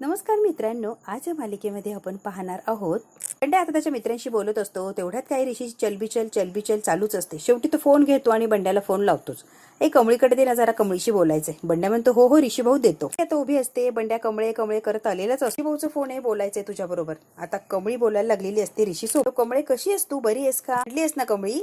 नमस्कार मित्रांनो, आज या मालिकेमध्ये आपण पाहणार आहोत. बंड्या आता त्याच्या मित्रांशी बोलत असतो. तेवढ्यात काही ऋषीची चलबिचल चालूच असते. शेवटी तो फोन घेतो आणि बंड्याला फोन लावतोच. कमळीकडे दे ना, जरा कमळीशी बोलायचंय. बंड्या म्हणतो हो हो ऋषी भाऊ देतो. आता उभी असते. बंड्या कमळे कमळे करत आलेलाच असते. भाऊचं फोन आहे, बोलायचंय तुझ्या बरोबर. आता कमळी बोलायला लागलेली असते ऋषी सोबत. कमळे कशी आहेस तू, बरी आहेस का, रडली आहेस ना कमळी.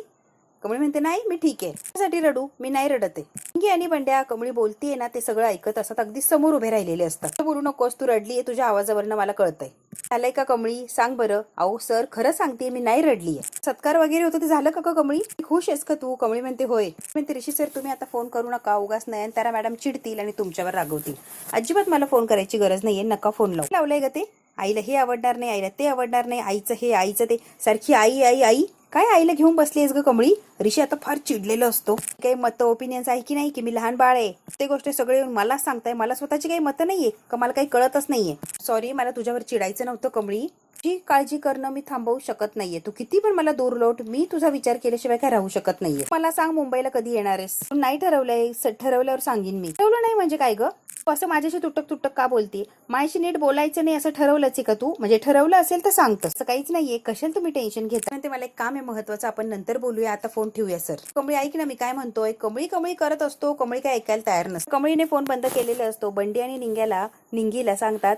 कमळी म्हणते नाही मी ठीक आहे. त्यासाठी रडू, मी नाही रडत आहे. आणि बंड्या कमळी बोलतीये ना ते सगळं ऐकत असतात. अगदी समोर उभे राहिलेले असतात. बोलू नकोस, तू रडलीये, तुझ्या आवाजावरनं मला कळतंय. झालंय का कमळी, सांग बरं. अहो सर खरं सांगते, मी नाही रडलीये. सत्कार वगैरे होतं ते झालं का कमळी, खुश आहेस का तू. कमळी म्हणते होय. म्हणते ऋषी सर तुम्ही आता फोन करू नका, उगाच नयनतारा मॅडम चिडतील आणि तुमच्यावर रागवतील. अजिबात मला फोन करायची गरज नाहीये, नका फोन लावलाय ग ते. आईला हे आवडणार नाही, आईला ते आवडणार नाही, आईचं हे आईचं ते, सारखी आई आई आई. काय आईला घेऊन बसलीस ग कमळी. ऋषी आता फार चिडलेला असतो. काही मत ओपिनियन्स आहे की नाही, की मी लहान बाळ आहे ते गोष्ट सगळे येऊन मला सांगताय. मला स्वतःची काही मतं नाहीये का, मला काही कळतच नाहीये. सॉरी, मला तुझ्यावर चिडायचं नव्हतं कमळी. तुझी काळजी करणं मी थांबवू शकत नाहीये. तू किती पण मला दूर लोट, मी तुझा विचार केल्याशिवाय काय राहू शकत नाहीये. मला सांग मुंबईला कधी येणार आहेस. नाही ठरवलंय, ठरवल्यावर सांगीन मी. ठरवलं नाही म्हणजे काय ग, असं माझ्याशी तुटक तुटक का बोलते. माझ्याशी नीट बोलायचं नाही असं ठरवलंच आहे का तू. म्हणजे ठरवलं असेल तर सांगतं, असं काहीच नाहीये. कशाला तुम्ही टेन्शन घेता. ते मला एक काम आहे महत्वाचं, आपण नंतर बोलूया, आता फोन ठेवूया सर. कमळी ऐक ना मी काय म्हणतोय. कमळी कमळी करत असतो. कमळी काय ऐकायला तयार नसतो. कमळीने फोन बंद केलेला असतो. बंडी आणि निंगीला सांगतात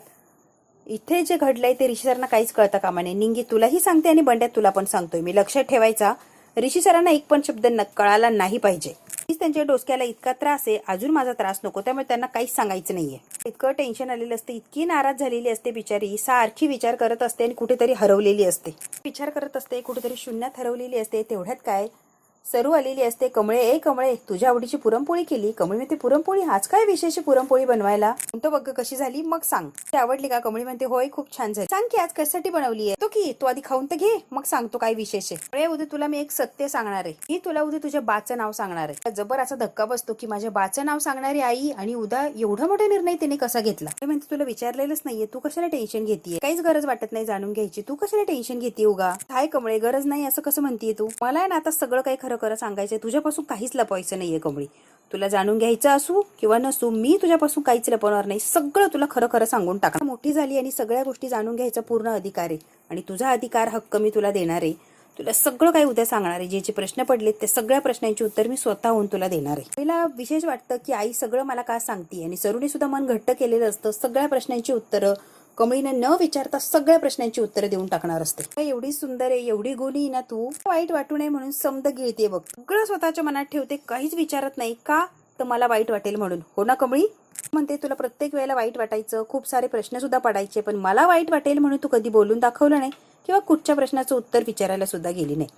इथे जे घडलंय ते ऋषी सरांना काहीच कळतं कामा नये. निंगी तुलाही सांगते आणि बंड्यात तुला पण सांगतोय मी, लक्षात ठेवायचा. ऋषी सरांना एक पण शब्द कळाला नाही पाहिजे. त्यांच्या डोसक्याला इतका त्रास आहे, अजून माझा त्रास नको, त्यामुळे त्यांना काहीच सांगायचं नाहीये. इतकं टेन्शन आलेलं असते, इतकी नाराज झालेली असते बिचारी. सारखी विचार करत असते आणि कुठेतरी हरवलेली असते. विचार करत असते, कुठेतरी शून्यात हरवलेली असते. तेवढ्यात काय सरू आलेली असते. कमळे तुझ्या आवडीची पुरणपोळी केली. कमळी म्हणते पुरणपोळी, आज काय विशेष पुरणपोळी बनवायला. तो बघ कशी झाली, मग सांग. ते आवडली का. कमळी म्हणते होय खूप छान झाली. सांग की आज कशासाठी बनवली आहे. तो की तू आधी खाऊन तर घे, मग सांगतो काय विशेष आहे. उद्या तुला मी एक सत्य सांगणार आहे. मी तुला उद्या तुझ्या बाचं नाव सांगणार आहे. जबर असा धक्का बसतो की माझ्या बाचं नाव सांगणारी आई, आणि उद्या एवढा मोठा निर्णय तिने कसा घेतला. म्हणते तुला विचारलेलंच नाहीये, तू कशाला टेन्शन घेतीये. काहीच गरज वाटत नाही जाणून घ्यायची, तू कशाला टेन्शन घेते उगा. हाय कमळे, गरज नाही असं कसं म्हणतीये तू. मला आहे ना आता सगळं काही खरं खरं सांगायचंय. तुझ्यापासून काहीच लपवायचं नाहीये कमळी. तुला जाणून घ्यायचं असू किंवा नसू, मी तुझ्यापासून काहीच लपवणार नाही. सगळं तुला खरं खरं सांगून टाका. मोठी झाली आणि सगळ्या गोष्टी जाणून घ्यायचा पूर्ण अधिकार आहे, आणि तुझा अधिकार हक्क मी तुला देणार आहे. तुला सगळं काही उद्या सांगणार आहे. जे जे प्रश्न पडलेत ते सगळ्या प्रश्नांची उत्तर मी स्वतःहून तुला देणार आहे. पहिला विशेष वाटतं की आई सगळं मला का सांगते, आणि सरूने सुद्धा मन घट्ट केलेलं असतं. सगळ्या प्रश्नांची उत्तरं कमळीने न विचारता सगळ्या प्रश्नांची उत्तरं देऊन टाकणार असते. एवढी सुंदर आहे, एवढी गुणी ना तू, वाईट वाटू नये म्हणून समद गिळते बघ. सगळं स्वतःच्या मनात ठेवते, काहीच विचारत नाही. का तर मला वाईट वाटेल म्हणून. हो ना कमळी. म्हणते तुला प्रत्येक वेळेला वाईट वाटायचं, खूप सारे प्रश्न सुद्धा पडायचे, पण मला वाईट वाटेल म्हणून तू कधी बोलून दाखवलं नाही, किंवा कुठच्या प्रश्नाचं उत्तर विचारायला सुद्धा गेली नाही.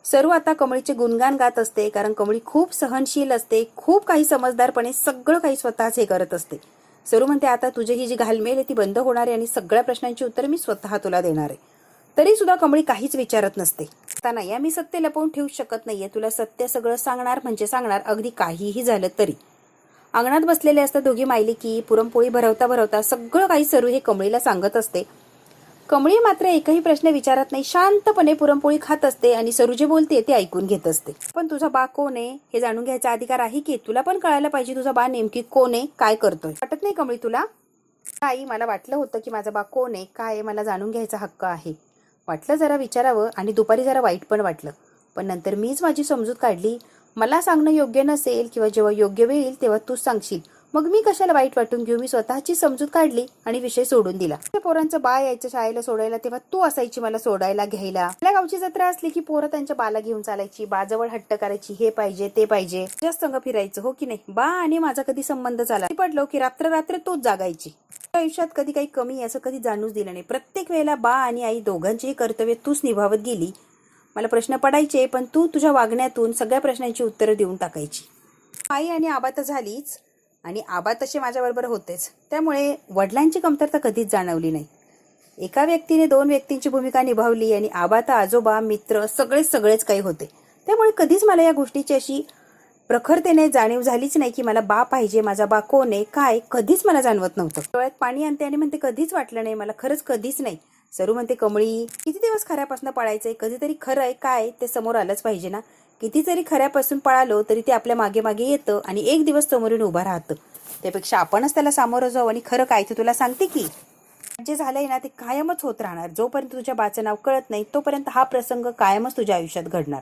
सरू आता कमळीचे गुणगान गात असते, कारण कमळी खूप सहनशील असते. खूप काही समजदारपणे सगळं काही स्वतःच हे करत असते. सरू म्हणते आता तुझी ही जी घालमेल आहे ती बंद होणार आहे, आणि सगळ्या प्रश्नांची उत्तर मी स्वतः तुला देणार आहे. तरी सुद्धा कमळी काहीच विचारत नसते. आता नाही, मी सत्य लपवून ठेवू शकत नाहीये. तुला सत्य सगळं सांगणार म्हणजे सांगणार, अगदी काहीही झालं तरी. अंगणात बसलेले असतात दोघी मायली की पुरणपोळी भरवता भरवता सगळं काही सरू हे कमळीला सांगत असते. कमळी मात्र एकही प्रश्न विचारत नाही, शांतपणे पुरणपोळी खात असते आणि सरू जे बोलते ते ऐकून घेत असते. पण तुझा बा कोण आहे हे जाणून घ्यायचा अधिकार आहे की. तुला पण कळायला पाहिजे तुझा बा नेमकी कोण आहे, काय करतोय. वाटत नाही कमळी तुला. आई मला वाटलं होतं की माझा बा कोण आहे, काय आहे, मला जाणून घ्यायचा हक्क आहे. वाटलं जरा विचारावं, आणि दुपारी जरा वाईट पण वाटलं. पण नंतर मीच माझी समजूत काढली. मला सांगणं योग्य नसेल, किंवा जेव्हा योग्य वेळ येईल तेव्हा तूच सांगशील, मग मी कशाला वाईट वाटून घेऊ. मी स्वतःची समजूत काढली आणि विषय सोडून दिला. पोरांचं बा यायचं शाळेला सोडायला, तेव्हा तू असायची मला सोडायला घ्यायला. आपल्या गावची जत्रा असली की पोरं त्यांच्या बाला घेऊन चालायची, बाजवळ हट्ट करायची, हे पाहिजे ते पाहिजे. जास्त संग फिरायचं, हो की नाही. बा आणि माझा कधी संबंध झाला पडलो की रात्र रात्र तूच जागायची. आयुष्यात कधी काही कमी असं कधी जाणूच दिलं नाही. प्रत्येक वेळेला बा आणि आई दोघांचेही कर्तव्य तूच निभावत गेली. मला प्रश्न पडायचे, पण तू तुझ्या वागण्यातून सगळ्या प्रश्नांची उत्तरं देऊन टाकायची. आई आणि आबा तर झालीच, आणि आबा तसे माझ्याबरोबर होतेच, त्यामुळे वडिलांची कमतरता कधीच जाणवली नाही. एका व्यक्तीने दोन व्यक्तींची भूमिका निभावली, आणि आबा तर आजोबा मित्र सगळेच काही होते. त्यामुळे कधीच मला या गोष्टीची अशी प्रखरतेने जाणीव झालीच नाही की मला बा पाहिजे, माझा बा कोण आहे काय, कधीच मला जाणवत नव्हतं. डोळ्यात पाणी आणते आणि म्हणते कधीच वाटलं नाही मला, खरंच कधीच नाही. सरू म्हणते कमळी किती दिवस खऱ्यापासून पळायचंय, कधीतरी खरं आहे काय ते समोर आलंच पाहिजे ना. किती जरी खऱ्यापासून पळालो तरी ते आपल्या मागे मागे येतं, आणि एक दिवस समोरून उभा राहतं. त्यापेक्षा आपणच त्याला सामोरं जाऊ आणि खरं काय ते तुला सांगते की जे झालंय ना ते कायमच होत राहणार. जोपर्यंत तुझ्या बाचं नाव कळत नाही तोपर्यंत हा प्रसंग कायमच तुझ्या आयुष्यात घडणार.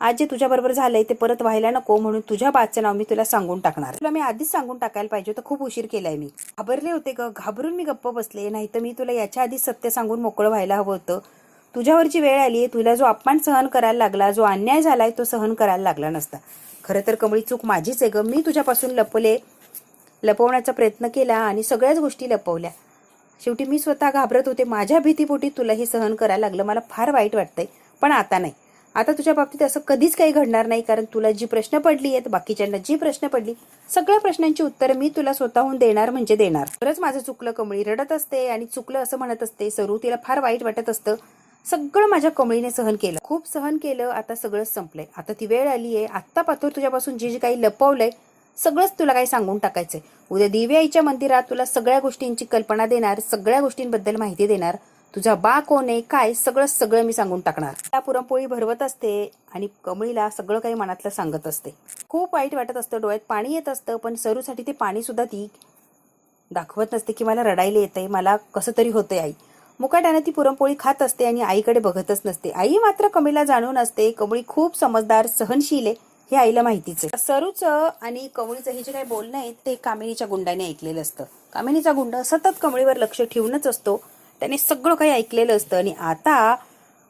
आज जे तुझ्याबरोबर झालंय ते परत व्हायला नको म्हणून तुझ्या बाचं नाव मी तुला सांगून टाकणार. तुला मी आधीच सांगून टाकायला पाहिजे होतं, खूप उशीर केलाय मी. घाबरले होते ग, घाबरून मी गप्प बसले. नाही तर मी तुला याच्या आधीच सत्य सांगून मोकळं व्हायला हवं होतं. तुझ्यावरची वेळ आली, तुला जो अपमान सहन करायला लागला, जो अन्याय झालाय तो सहन करायला लागला नसता. खरं तर कमळी चूक माझीच आहे ग. मी तुझ्यापासून लपवण्याचा प्रयत्न केला आणि सगळ्याच गोष्टी लपवल्या. शेवटी मी स्वतः घाबरत होते. माझ्या भीतीपोटी तुला हे सहन करायला लागलं. मला फार वाईट वाटतंय, पण आता नाही. आता तुझ्या बाबतीत असं कधीच काही घडणार नाही. कारण तुला जी प्रश्न पडली आहेत, बाकीच्यांना जी प्रश्न पडली, सगळ्या प्रश्नांची उत्तरं मी तुला स्वतःहून देणार म्हणजे देणार. खरंच माझं चुकलं. कमळी रडत असते आणि चुकलं असं म्हणत असते. सरू तिला फार वाईट वाटत असतं. सगळं माझ्या कमळीने सहन केलं, खूप सहन केलं. आता सगळंच संपलंय. आता ती वेळ आली आहे. आत्ता पाथूर तुझ्यापासून जे काही लपवलंय सगळंच तुला काही सांगून टाकायचंय. उद्या दिव्या आईच्या मंदिरात तुला सगळ्या गोष्टींची कल्पना देणार, सगळ्या गोष्टींबद्दल माहिती देणार. तुझा बा कोण आहे काय सगळं मी सांगून टाकणार. त्या पुरणपोळी भरवत असते आणि कमळीला सगळं काही मनातलं सांगत असते. खूप वाईट वाटत असतं, डोळ्यात पाणी येत असतं. पण सरूसाठी ते पाणी सुद्धा ती दाखवत नसते की मला रडायला येतंय, मला कसं तरी होतंय. आई मुकाट्याने ती पुरणपोळी खात असते आणि आईकडे बघतच नसते. आई मात्र कमळीला जाणून असते कमळी खूप समजदार सहनशील आहे हे आईला माहितीच आहे. सरूचं आणि कमळीचं हे जे काही बोलणं आहे ते कामिनीच्या गुंडाने ऐकलेलं असतं. कामिनीचा गुंड सतत कमळीवर लक्ष ठेवूनच असतो. त्याने सगळं काही ऐकलेलं असतं आणि आता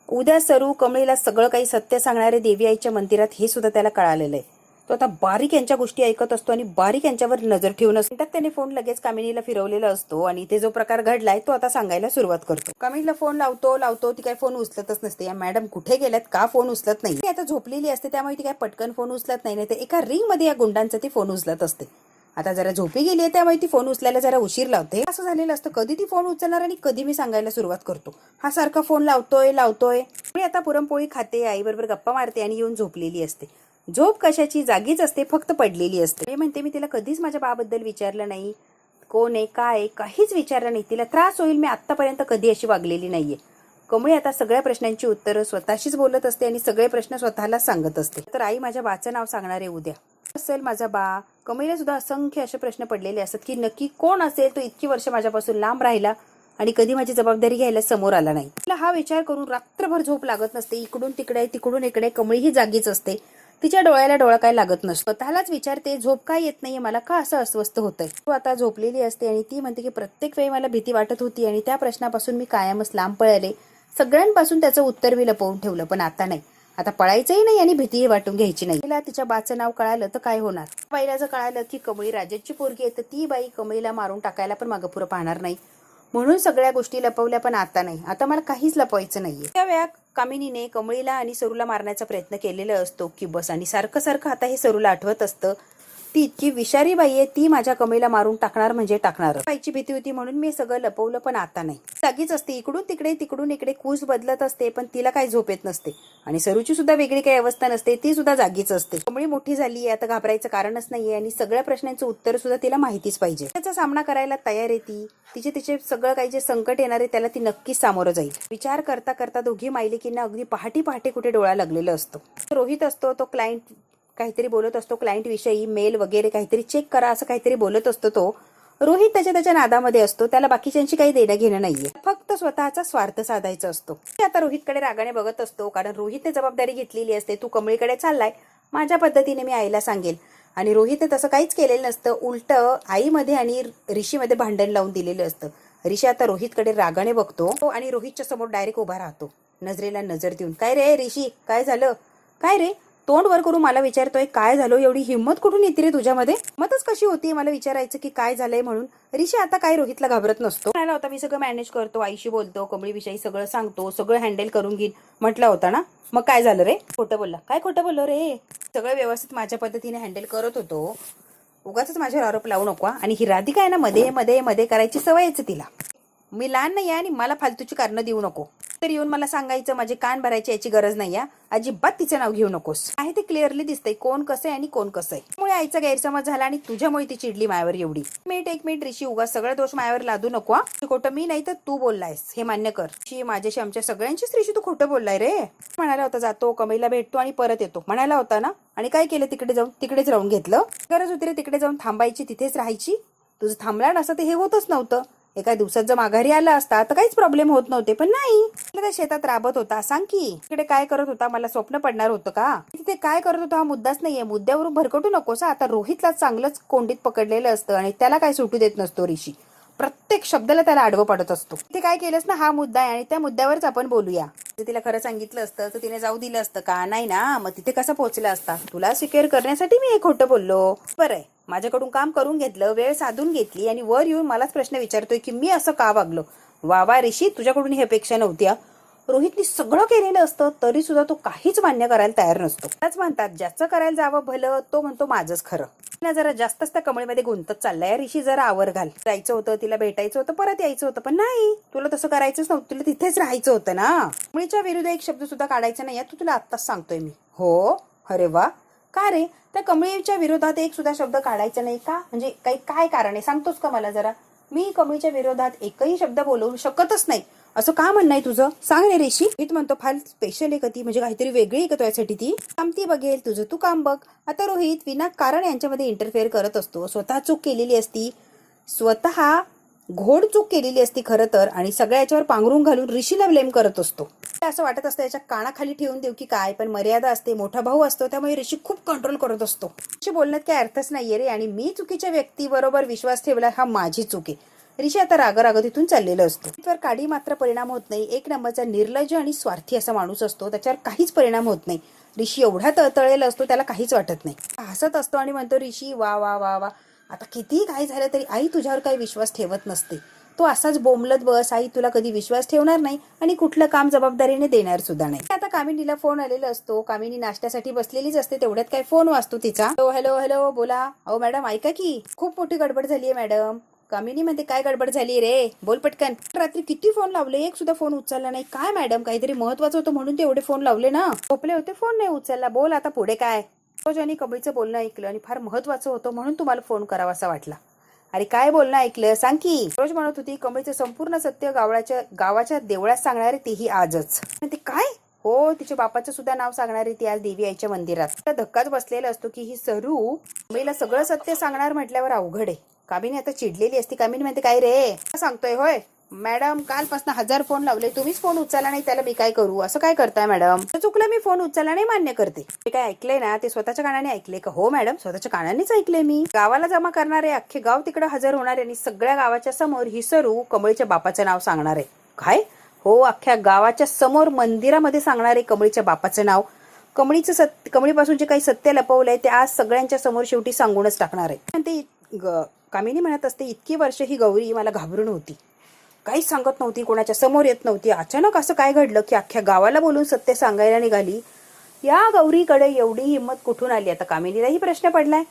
उद्या सरू कमळीला सगळं काही सत्य सांगणारे देवी आईच्या मंदिरात हे सुद्धा त्याला कळालेलं आहे. तो आता बारीक यांच्या गोष्टी ऐकत असतो आणि बारीक यांच्यावर नजर ठेवून असतो. त्याने फोन लगेच कामिनीला फिरवलेला असतो आणि ते जो प्रकार घडलाय तो आता सांगायला सुरुवात करतो. कामिनीला फोन लावतो ती काय फोन उचलतच नसते. या मॅडम कुठे गेल्यात, का फोन उचलत नाही. ती आता झोपलेली असते त्यामुळे ती काय पटकन फोन उचलत नाही. तर एका रिंग मध्ये या गुंडांचा ती फोन उचलत असते. आता जरा झोपी गेली आहे त्यामुळे ती फोन उचलायला जरा उशीर लावते. असं झालेलं असतं, कधी ती फोन उचलणार आणि कधी मी सांगायला सुरुवात करतो. हा सारखा फोन लावतोय. मी आता पुरणपोळी खाते, आईबरोबर गप्पा मारते आणि येऊन झोपलेली असते. झोप कशाची, जागीच असते, फक्त पडलेली असते. मी म्हणते मी तिला कधीच माझ्या बाबद्दल विचारलं नाही, कोण आहे काय आहे काहीच विचारलं नाही. तिला त्रास होईल मी आतापर्यंत कधी अशी वागलेली नाहीये. कमळी आता सगळ्या प्रश्नांची उत्तरं स्वतःशीच बोलत असते आणि सगळे प्रश्न स्वतःला सांगत असते. तर आई माझ्या बाचं नाव सांगणार आहे उद्या. असेल माझा बा. कमळीला सुद्धा असंख्य असे प्रश्न पडलेले असतात की नक्की कोण असेल तो इतकी वर्ष माझ्यापासून लांब राहिला आणि कधी माझी जबाबदारी घ्यायला समोर आला नाही. तिला हा विचार करून रात्रभर झोप लागत नसते. इकडून तिकडे तिकडून इकडे कमळी ही जागीच असते. तिच्या डोळ्याला डोळा काय लागत नसतो. स्वतःलाच विचारते झोप काय येत नाहीये मला, का असं अस्वस्थ होतंय. तू आता झोपलेली असते आणि ती म्हणते की प्रत्येक वेळी मला भीती वाटत होती आणि त्या प्रश्नापासून मी कायमच लांब पळाले. सगळ्यांपासून त्याचं उत्तर मी लपवून ठेवलं, पण आता नाही. आता पळायचंही नाही आणि भीतीही वाटून घ्यायची नाही. तिला तिच्या बाचं नाव कळालं तर काय होणार. बाईला जर कळालं की कमळी राजाची पोरगी आहे तर ती बाई कमळीला मारून टाकायला पण मागं पुढं पाहणार नाही. म्हणून सगळ्या गोष्टी लपवल्या, पण आता नाही. आता मला काहीच लपवायचं नाहीये. त्या वेळा कामिनीने कमळीला आणि सरूला मारण्याचा प्रयत्न केलेला असतो की बस, आणि सारखं आता हे सरूला आठवत असतं. ती इतकी विषारी बाई आहे, ती माझ्या कमळीला मारून टाकणार म्हणजे टाकणार. बाईची भीती होती म्हणून मी सगळं लपवलं, पण आता नाही. जागीच असते, इकडून तिकडे कूस बदलत असते, पण तिला काही झोप येत नसते. आणि सरूची सुद्धा वेगळी काही अवस्था नसते, ती सुद्धा जागीच असते. कमळी मोठी झाली आहे, आता घाबरायचं कारणच नाहीये आणि सगळ्या प्रश्नांचं उत्तर सुद्धा तिला माहितीच पाहिजे. त्याचा सामना करायला तयार आहे ती. तिचे सगळं काही जे संकट येणार आहे त्याला ती नक्कीच सामोरं जाईल. विचार करता करता दोघी मायलेकींना अगदी पहाटे कुठे डोळा लागलेला असतो. रोहित असतो, तो क्लायंट काहीतरी बोलत असतो, क्लायंट विषयी मेल वगैरे काहीतरी चेक करा असं काहीतरी बोलत असतो. तो रोहित त्याच्या नादामध्ये असतो. त्याला बाकीच्यांची काही देणं घेणं नाहीये, फक्त स्वतःचा स्वार्थ साधायचा असतो. आता रोहितकडे रागाने बघत असतो, कारण रोहितने जबाबदारी घेतलेली असते. तू कमळीकडे चाललाय, माझ्या पद्धतीने मी आईला सांगेल. आणि रोहितने तसं काहीच केलेलं नसतं. उलट आईमध्ये आणि ऋषीमध्ये भांडण लावून दिलेलं असतं. ऋषी आता रोहितकडे रागाने बघतो आणि रोहितच्या समोर डायरेक्ट उभा राहतो, नजरेला नजर देऊन. काय रे ऋषी, काय झालं, काय रे, तोंड वर करून मला विचारतोय काय झालं, एवढी हिंमत कुठून येते रे तुझ्यामध्ये. हिंमतच कशी होती मला विचारायचं की काय झालंय म्हणून. ऋषी आता काय रोहितला घाबरत नसतो. म्हणाला होता मी सगळं मॅनेज करतो, आईशी बोलतो, कमळी विषयी सगळं सांगतो, सगळं हँडल करून घेईन म्हटलं होता ना. मग काय झालं रे, खोटं बोलला. काय खोटं बोललो रे, सगळं व्यवस्थित माझ्या पद्धतीने हँडल करत होतो. उगाच माझ्यावर आरोप लावू नको. आणि ही राधिका आहे ना मध्ये मध्ये मध्ये करायची सवयच तिला. मी लहान नाही आहे आणि मला फालतूची कारणं देऊ नको. तर येऊन मला सांगायचं माझे कान भरायची याची गरज नाही या, अजिबात तिचं नाव घेऊ नकोस. आहे ते क्लिअरली दिसतंय कोण कसं आहे आणि कोण कसं आहे. त्यामुळे आईचा गैरसमज झाला आणि तुझ्यामुळे ती चिडली मायावर एवढी. एक मिनिट ऋषी, उगा सगळं दोष मायावर लादू नको. खोटं मी नाही तर तू बोललायस हे मान्य कर. माझ्याशी आमच्या सगळ्यांचीच ऋषी तू खोटं बोललाय रे. म्हणाला होता जातो कमळीला भेटतो आणि परत येतो म्हणाला होता ना, आणि काय केलं तिकडे जाऊन तिकडेच राहून घेतलं. गरज होती रे तिकडे जाऊन थांबायची, तिथेच राहायची. तुझं थांबला नसतं ते हे होतच नव्हतं. एका दिवसात जर माघारी आला असता तर काहीच प्रॉब्लेम होत नव्हते, पण नाही. त्या शेतात राबत होता, सांग की तिकडे काय करत होता, मला स्वप्न पडणार होतं का? तिथे काय करत होता हा मुद्दाच नाहीये. मुद्द्यावरून भरकटू नकोस. आता रोहितला चांगलंच कोंडीत पकडलेलं असतं आणि त्याला काय सुटू देत नसतो ऋषी. प्रत्येक शब्दाला त्याला आडवं पडत असतो. तिथे काय केलंस ना, हा मुद्दा आहे आणि त्या मुद्द्यावरच आपण बोलूया. तिला खरं सांगितलं असतं तर तिने जाऊ दिलं असतं का? नाही ना. मग तिथे कसा पोहोचला असता? तुला सिक्युअर करण्यासाठी मी हे खोटं बोललो. बरं आहे, माझ्याकडून काम करून घेतलं, वेळ साधून घेतली आणि वर येऊन मलाच प्रश्न विचारतोय की मी असं का वागलो. वा ऋषी, तुझ्याकडून ही अपेक्षा नव्हती. रोहितनी सगळं केलेलं असतं तरी सुद्धा तो काहीच मान्य करायला तयार नसतो. त्याच म्हणतात ज्याचं करायला जावं भलं तो म्हणतो माझंच खरं. जरा जास्तच त्या कमळीमध्ये गुंतत चाललाय. ऋषी जरा आवर घाल. जायचं होतं, तिला भेटायचं होतं, परत यायचं होतं, पण नाही, तुला तसं करायचंच नव्हतं. तुला तिथेच राहायचं होतं ना. कमळीच्या विरुद्ध एक शब्द सुद्धा काढायचा नाही तू, तुला आत्ताच सांगतोय मी. हो, अरे वा, का रे? त्या कमळीच्या विरोधात एक सुद्धा शब्द काढायचा नाही का? म्हणजे काय कारण आहे सांगतोस का मला जरा? मी कमळीच्या विरोधात एकही शब्द बोलवू शकतच नाही असं का म्हणणं आहे तुझं? सांग रे ऋषी. मी म्हणतो फार स्पेशल आहे का ती, म्हणजे काहीतरी वेगळी आहे का तुझ्यासाठी ती? काम ती बघेल, तुझं तू काम बघ. आता रोहित विनाकारण यांच्यामध्ये इंटरफेअर करत असतो. स्वतः चूक केलेली असती, स्वतः घोड चूक केलेली असती खरं तर, आणि सगळ्या याच्यावर पांघरून घालून ऋषीला ब्लेम करत असतो. असं वाटत असतं याच्या कानाखाली ठेवून देऊ की काय, पण मर्यादा असते, मोठा भाऊ असतो त्यामुळे ऋषी खूप कंट्रोल करत असतो. ऋषी बोलण्यात काही अर्थच नाहीये रे, आणि मी चुकीच्या व्यक्तीबरोबर विश्वास ठेवला हा माझी चूक आहे. ऋषी आता राग तिथून चाललेला असतो. त्यावर काडी मात्र परिणाम होत नाही. एक नंबरचा निर्लज्ज आणि स्वार्थी असा माणूस असतो, त्याच्यावर काहीच परिणाम होत नाही. ऋषी एवढा तळतळलेला असतो त्याला काहीच वाटत नाही. हसत असतो आणि म्हणतो ऋषी वा वा वा वा, आता कितीही काय झालं तरी आई तुझ्यावर काही विश्वास ठेवत नसते. तो असाच बोंबलत बस, आई तुला कधी विश्वास ठेवणार नाही आणि कुठलं काम जबाबदारीने देणार सुद्धा नाही. आता कामिनीला फोन आलेला असतो. कामिनी नाश्त्यासाठी बसलेलीच असते, तेवढ्यात काय फोन वाजतो तिचा. हॅलो हॅलो बोला. अहो मॅडम ऐका की, खूप मोठी गडबड झालीये मॅडम. कामिनी म्हणते काय गडबड झाली रे, बोल पटकन. रात्री किती फोन लावले, एक सुद्धा फोन उचलला नाही. काय मॅडम, काहीतरी महत्वाचं होतं म्हणून ते एवढे फोन लावले ना. झोपले होते, फोन नाही उचलला. बोल आता पुढे काय? रोज आणि कमळीचं बोलणं ऐकलं आणि फार महत्वाचं होतं म्हणून तुम्हाला फोन करावा असा वाटला. अरे काय बोलणं ऐकलं सांग की. रोज म्हणत होती कमळीचं संपूर्ण सत्य गावाच्या देवळात सांगणारे तेही आजच. ते काय? हो, तिच्या बापाचं सुद्धा नाव सांगणारे ती आज देवी आईच्या मंदिरात. धक्काच बसलेला असतो की ही सरू कमळीला सगळं सत्य सांगणार म्हटल्यावर अवघड आहे. कामिनी आता चिडलेली असती. कामिनी म्हणते काय रे सांगतोय? होय मॅडम, कालपासून 1000 फोन लावले, तुम्हीच फोन उचलला नाही, त्याला मी काय करू? असं काय करताय मॅडम? चुकलं, मी फोन उचलला नाही, मान्य करते. ते काय ऐकलंय ना ते स्वतःच्या कानाने ऐकले का? हो मॅडम, स्वतःच्या कानानेच ऐकले मी. गावाला जमा करणारे अख्खे गाव तिकडे हजर होणार आहे आणि सगळ्या गावाच्या समोर ही सरू कमळीच्या बापाचं नाव सांगणार आहे. काय? हो, अख्ख्या गावाच्या समोर मंदिरामध्ये सांगणार आहे कमळीच्या बापाचं नाव. कमळीपासून जे काही सत्य लपवलंय ते आज सगळ्यांच्या समोर शेवटी सांगूनच टाकणार आहे. ते कामिनी म्हणत असते इतकी वर्ष ही गौरी मला घाबरून होती, काहीच सांगत नव्हती, कोणाच्या समोर येत नव्हती. अचानक असं काय घडलं की अख्ख्या गावाला बोलून सत्य सांगायला निघाली? या गौरीकडे एवढी हिंमत कुठून आली? आता कामिनीलाही प्रश्न पडलाय.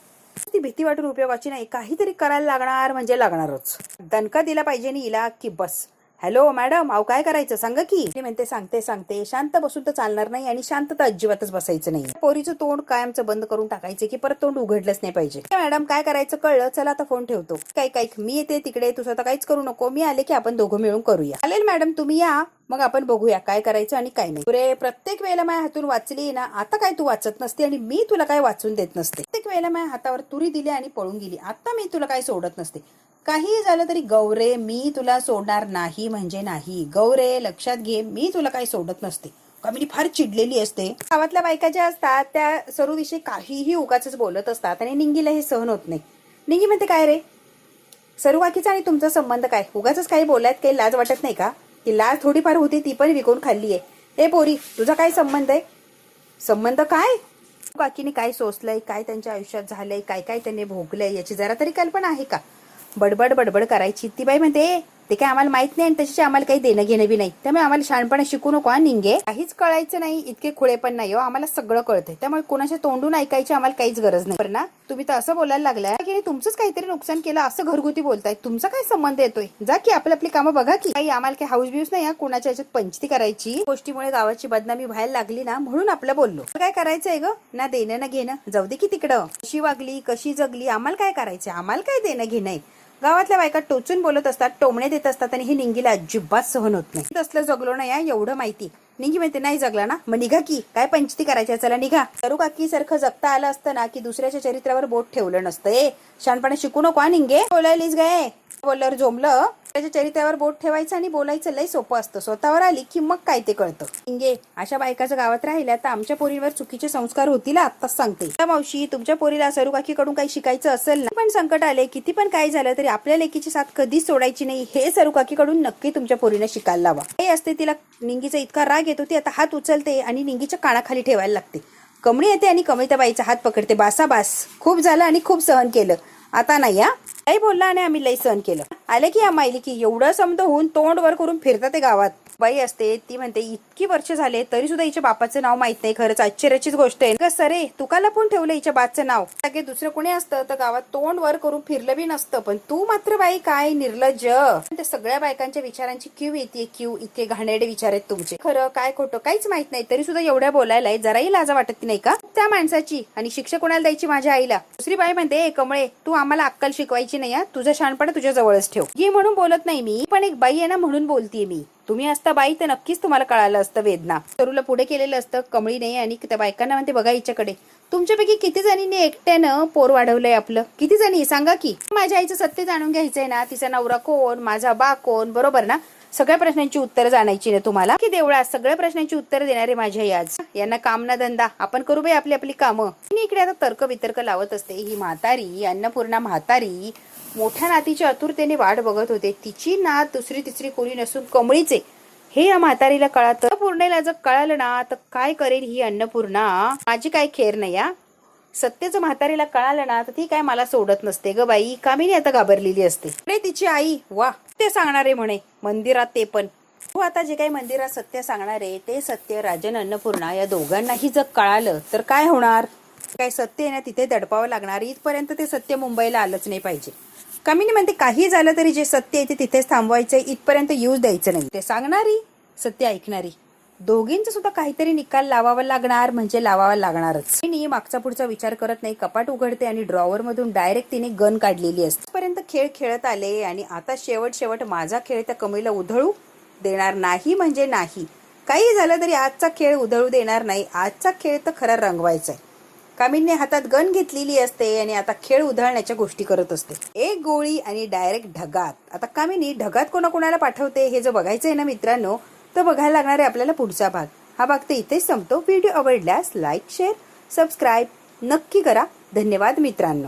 ती भीती वाटून उपयोगाची नाही, काहीतरी करायला लागणार म्हणजे लागणारच. दणका दिला पाहिजे नि हिला की बस. हॅलो मॅडम, अहो काय करायचं सांगा की. म्हणते सांगते शांत बसून तर चालणार नाही आणि शांतता अजिबातच बसायचं नाही. पोरीचं तोंड कायमचं बंद करून टाकायचं की परत तोंड उघडलंच नाही पाहिजे. मॅडम काय करायचं कळलं, चला आता फोन ठेवतो. काय मी येते तिकडे, तू स्वतः काहीच करू नको, मी आले की आपण दोघं मिळून करूया. चालेल मॅडम, तुम्ही या, मग आपण बघूया काय करायचं आणि काय नाही. रे प्रत्येक वेळेला माझ्या हातून वाचली ना, आता काय तू वाचत नसते आणि मी तुला काय वाचून देत नसते. प्रत्येक वेळेला माझ्या हातावर तुरी दिली आणि पळून गेली, आता मी तुला काय सोडत नसते. काही झालं तरी गौरे, मी तुला सोडणार नाही म्हणजे नाही. गौरे लक्षात घे, मी तुला काही सोडत नसते. कामिनी फार चिडलेली असते. गावातल्या बायका ज्या असतात त्या सरूविषयी काहीही उगाचच बोलत असतात आणि निंगीला हे सहन होत नाही. निंगी म्हणते काय रे, सरू काकीचा आणि तुमचा संबंध काय? उगाचच काही बोलायत काही लाज वाटत नाही का? ती लाज थोडीफार होती, ती पण विकून खाल्ली आहे. ए पोरी, तुझा काय संबंध आहे? संबंध काय? काकीने काय सोसलंय, काय त्यांच्या आयुष्यात झालंय, काय काय त्यांनी भोगलंय याची जरा तरी कल्पना आहे का? बडबड करायची. ती बाई म्हणते ते काय आम्हाला माहित नाही आणि त्याच्याशी आम्हाला काही देणं घेणं बी नाही. त्यामुळे आम्हाला शहाणपणा शिकू नको निंगे. काहीच कळायचं नाही, इतके खुळे पण नाही हो, आम्हाला सगळं कळतंय. त्यामुळे कोणाच्या तोंडून ऐकायची आम्हाला काहीच गरज नाही. बरं ना, तुम्ही तर असं बोलायला लागलाय की तुमचंच काहीतरी नुकसान केलं असं घरगुती बोलताय. तुमचा काय संबंध येतोय? जा की आपली कामं बघा की. काही आम्हाला काही हाऊस बिऊस नाही कोणाच्या याच्यात पंचती करायची. गोष्टीमुळे गावाची बदनामी व्हायला लागली ना, म्हणून आपलं बोललो. काय करायचंय ग, ना देणं ना घेणं, जाऊ दे की तिकडं. कशी वागली कशी जगली आम्हाला काय करायचंय, आम्हाला काय देणं घेणं. गावातल्या बायका टोचून बोलत असतात, टोमणे देत असतात आणि हे निंगीला अजिबात सहन होत नाही. तसलं जगलो ना या एवढं माहिती. निंगी म्हणते नाही जगला ना मग निघा की, काय पंचती करायची, चला निघा. तरू काकी सारखं जगता आलं असतं ना की दुसऱ्याच्या चरित्रावर बोट ठेवलं नसतं. शहाणपणा शिकू नको निंगे. बोलायलीच गाय बोलल्यावर जोमलं. त्याच्या चरित्रावर बोट ठेवायचं आणि बोलायचं लय सोपं असतं. स्वतःवर आली की मग काय ते कळतं. निंगे अशा बायकाच्या गावात राहिल्या तर आमच्या पोरीवर चुकीचे संस्कार होतील आत्ताच सांगते. मावशी तुमच्या पोरीला सरू काकीकडून काही शिकायचं असेल ना, पण संकट आले किती पण काय झालं तरी आपल्या लेकीची साथ कधीच सोडायची नाही हे सरू काकीकडून नक्की तुमच्या पोरीने शिकायला लावा. हे असते तिला निंगीचा इतका राग येतो ती आता हात उचलते आणि निंगीच्या कानाखाली ठेवायला लागते. कमळी येते आणि कमळी त्या बाईचा हात पकडते. बासा बास, खूप झालं आणि खूप सहन केलं, आता नाही हा काही बोलला आणि आम्ही लई सहन केलं. आले की या माहिली की एवढं समज होऊन तोंड वर करून फिरतात ते गावात. बाई असते ती म्हणते इतकी वर्ष झाले तरी सुद्धा हिच्या बापाचं नाव माहित नाही. खरंच आश्चर्याचीच गोष्ट आहे का सरे, तुका लपून ठेवलं हिच्या बाचं नाव. सगळे दुसरं कोणी असतं तर गावात तोंड वर करून फिरलं बी नसतं, पण तू मात्र बाई काय निर्लज्ज. त्या सगळ्या बायकांच्या विचारांची क्यू येते क्यू. इतके घाणेरडे विचार आहेत तुमचे. खरं काय खोटं काहीच माहित नाही तरी सुद्धा एवढ्या बोलायला जराही लाजा वाटत नाही का त्या माणसाची. आणि शिक्षा कोणाला द्यायची माझ्या आईला. दुसरी बाई म्हणते कमळे तू आम्हाला अक्कल शिकवायची नाही, तुझं शहाणपण तुझ्या जवळच ठेव. ही म्हणून बोलत नाही मी, पण एक बाई आहे ना म्हणून बोलतीये मी. तुम्ही असता बाई तर नक्कीच तुम्हाला कळालं असतं वेदना. सरूला पुढे केलेलं असतं कमळी नाही आणि त्या बायकांना म्हणते बघा हिच्याकडे. तुमच्यापैकी किती जणींनी एकट्यानं पोर वाढवलंय आपलं, किती जणी सांगा की. माझ्या आईचं सत्य जाणून घ्यायचंय ना, तिचा नवरा कोण, माझा बा कोण, बरोबर ना. सगळ्या प्रश्नांची उत्तरं जाणायची ना तुम्हाला की देवळा. सगळ्या प्रश्नांची उत्तरं देणारे माझ्या आई आज. यांना काम ना धंदा, आपण करू बाई आपली आपली कामं. इकडे आता तर्क वितर्क लावत असते. ही म्हातारी अन्नपूर्णा म्हातारी मोठ्या नातीच्या आतुरतेने वाट बघत होते. तिची नात दुसरी तिसरी कोणी नसून कमळीचे हे या म्हातारीला कळत. पूर्णेला जर कळालं ना तर काय करेल ही अन्नपूर्णा. माझी काय खेर नाही या. सत्याचं म्हातारीला कळालं ना तर ती काय मला सोडत नसते ग बाई. कामिनी आता घाबरलेली असते. तिची आई वा ते सांगणारे म्हणे मंदिरात, ते पण हो. आता जे काही मंदिरात सत्य सांगणारे ते सत्य राजन अन्नपूर्णा या दोघांनाही जर कळालं तर काय होणार. काय सत्य आहे ना तिथे दडपावं लागणार. इथपर्यंत ते सत्य मुंबईला आलंच नाही पाहिजे. कामिनी म्हणते काही झालं तरी जे सत्य आहे ते तिथेच थांबवायचंय, इथपर्यंत यूज द्यायचं नाही. ते सांगणारी सत्य ऐकणारी दोघींचा सुद्धा काहीतरी निकाल लावावा लागणार म्हणजे लावावा लागणारच. तिने मागचा पुढचा विचार करत नाही. कपाट उघडते आणि ड्रॉवर मधून डायरेक्ट तिने गन काढलेली असते. पर्यंत खेळ खेळत आले आणि आता शेवट माझा खेळ त्या कमळीला उधळू देणार नाही म्हणजे नाही. काही झालं तरी आजचा खेळ उधळू देणार नाही. आजचा खेळ तर खरा रंगवायचा आहे. कामिनीने हातात गन घेतलेली असते आणि आता खेळ उधळण्याच्या गोष्टी करत असते. एक गोळी आणि डायरेक्ट ढगात. आता कामिनी ढगात कोणाकोणाला पाठवते हे जर बघायचं आहे ना मित्रांनो तर बघायला लागणार आहे आपल्याला पुढचा भाग. हा भाग तर इथेच संपतो. व्हिडिओ आवडल्यास लाईक शेअर सबस्क्राईब नक्की करा. धन्यवाद मित्रांनो.